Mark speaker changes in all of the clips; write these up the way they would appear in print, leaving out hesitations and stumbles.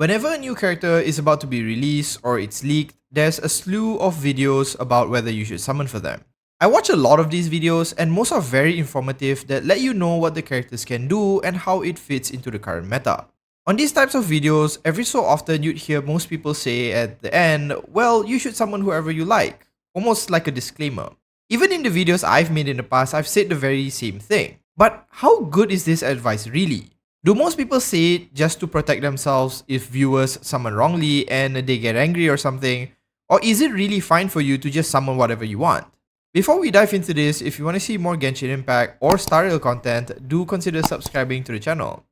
Speaker 1: Whenever a new character is about to be released or it's leaked, there's a slew of videos about whether you should summon for them. I watch a lot of these videos and most are very informative that let you know what the characters can do and how it fits into the current meta. On these types of videos, every so often you'd hear most people say at the end, well, you should summon whoever you like, almost like a disclaimer. Even in the videos I've made in the past, I've said the very same thing. But how good is this advice really? Do most people say it just to protect themselves if viewers summon wrongly and they get angry or something? Or is it really fine for you to just summon whatever you want? Before we dive into this, if you want to see more Genshin Impact or Star Rail content, do consider subscribing to the channel.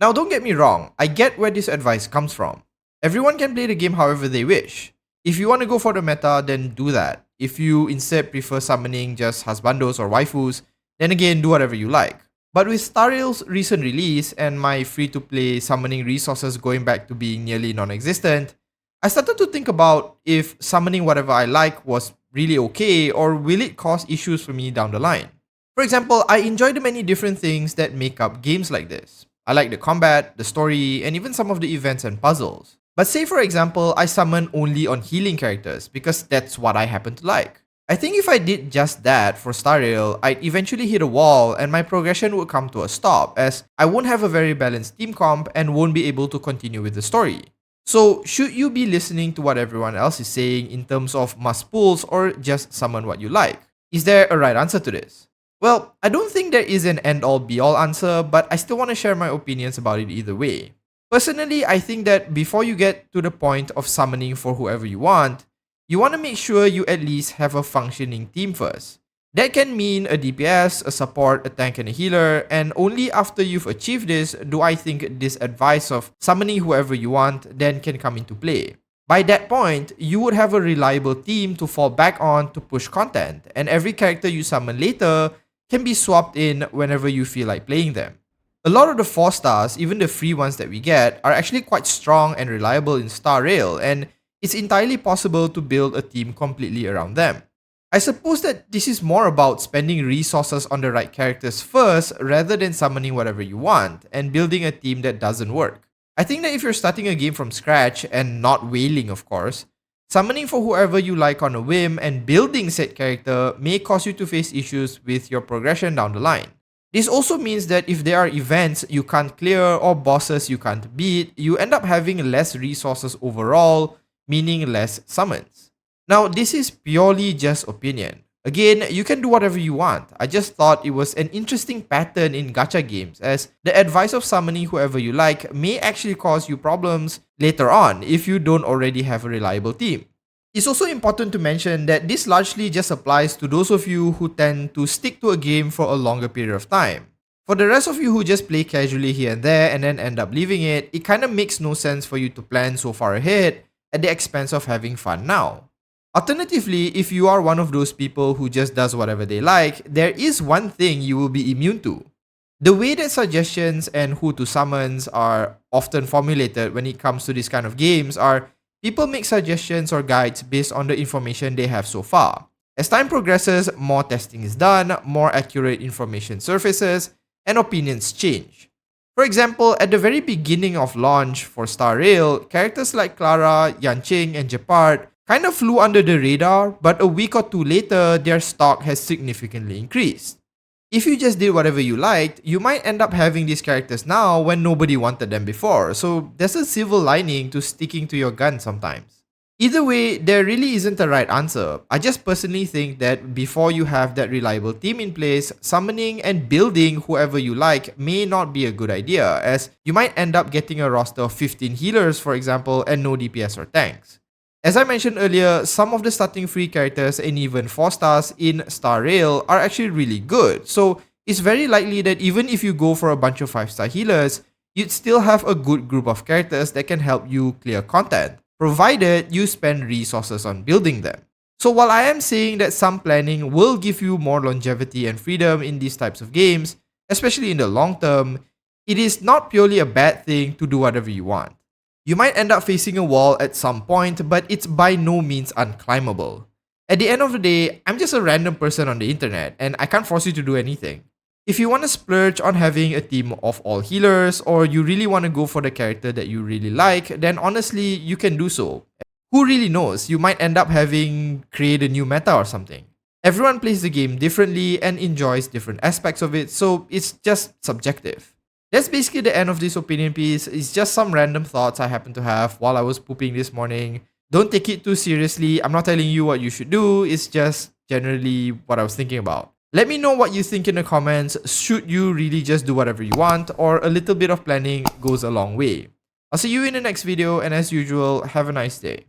Speaker 1: Now don't get me wrong, I get where this advice comes from. Everyone can play the game however they wish. If you want to go for the meta, then do that. If you instead prefer summoning just husbandos or waifus, then again do whatever you like. But with Star Rail's recent release and my free-to-play summoning resources going back to being nearly non-existent, I started to think about if summoning whatever I like was really okay or will it cause issues for me down the line. For example, I enjoy the many different things that make up games like this. I like the combat, the story, and even some of the events and puzzles. But say for example, I summon only on healing characters because that's what I happen to like. I think if I did just that for Star Rail, I'd eventually hit a wall and my progression would come to a stop as I won't have a very balanced team comp and won't be able to continue with the story. So should you be listening to what everyone else is saying in terms of must pulls or just summon what you like? Is there a right answer to this? Well, I don't think there is an end-all be-all answer, but I still want to share my opinions about it either way. Personally, I think that before you get to the point of summoning for whoever you want to make sure you at least have a functioning team first. That can mean a DPS, a support, a tank, and a healer, and only after you've achieved this do I think this advice of summoning whoever you want then can come into play. By that point, you would have a reliable team to fall back on to push content, and every character you summon later can be swapped in whenever you feel like playing them. A lot of the 4 stars, even the free ones that we get, are actually quite strong and reliable in Star Rail, and it's entirely possible to build a team completely around them. I suppose that this is more about spending resources on the right characters first rather than summoning whatever you want and building a team that doesn't work. I think that if you're starting a game from scratch and not wailing of course, summoning for whoever you like on a whim and building said character may cause you to face issues with your progression down the line. This also means that if there are events you can't clear or bosses you can't beat, you end up having less resources overall, meaning less summons. Now, this is purely just opinion. Again, you can do whatever you want. I just thought it was an interesting pattern in gacha games as the advice of summoning whoever you like may actually cause you problems later on if you don't already have a reliable team. It's also important to mention that this largely just applies to those of you who tend to stick to a game for a longer period of time. For the rest of you who just play casually here and there and then end up leaving it, it kinda makes no sense for you to plan so far ahead at the expense of having fun now. Alternatively, if you are one of those people who just does whatever they like, there is one thing you will be immune to. The way that suggestions and who to summons are often formulated when it comes to this kind of games are people make suggestions or guides based on the information they have so far. As time progresses, more testing is done, more accurate information surfaces, and opinions change. For example, at the very beginning of launch for Star Rail, characters like Clara, Yanqing, and Gepard kind of flew under the radar, but a week or two later, their stock has significantly increased. If you just did whatever you liked, you might end up having these characters now when nobody wanted them before, so there's a silver lining to sticking to your gun sometimes. Either way, there really isn't a right answer. I just personally think that before you have that reliable team in place, summoning and building whoever you like may not be a good idea, as you might end up getting a roster of 15 healers for example and no DPS or tanks. As I mentioned earlier, some of the starting free characters and even 4 stars in Star Rail are actually really good, so it's very likely that even if you go for a bunch of 5-star healers, you'd still have a good group of characters that can help you clear content, provided you spend resources on building them. So while I am saying that some planning will give you more longevity and freedom in these types of games, especially in the long term, it is not purely a bad thing to do whatever you want. You might end up facing a wall at some point, but it's by no means unclimbable. At the end of the day, I'm just a random person on the internet and I can't force you to do anything. If you want to splurge on having a team of all healers, or you really want to go for the character that you really like, then honestly, you can do so. Who really knows? You might end up having create a new meta or something. Everyone plays the game differently and enjoys different aspects of it, so it's just subjective. That's basically the end of this opinion piece. It's just some random thoughts I happened to have while I was pooping this morning. Don't take it too seriously. I'm not telling you what you should do. It's just generally what I was thinking about. Let me know what you think in the comments. Should you really just do whatever you want, or a little bit of planning goes a long way? I'll see you in the next video, and as usual, have a nice day.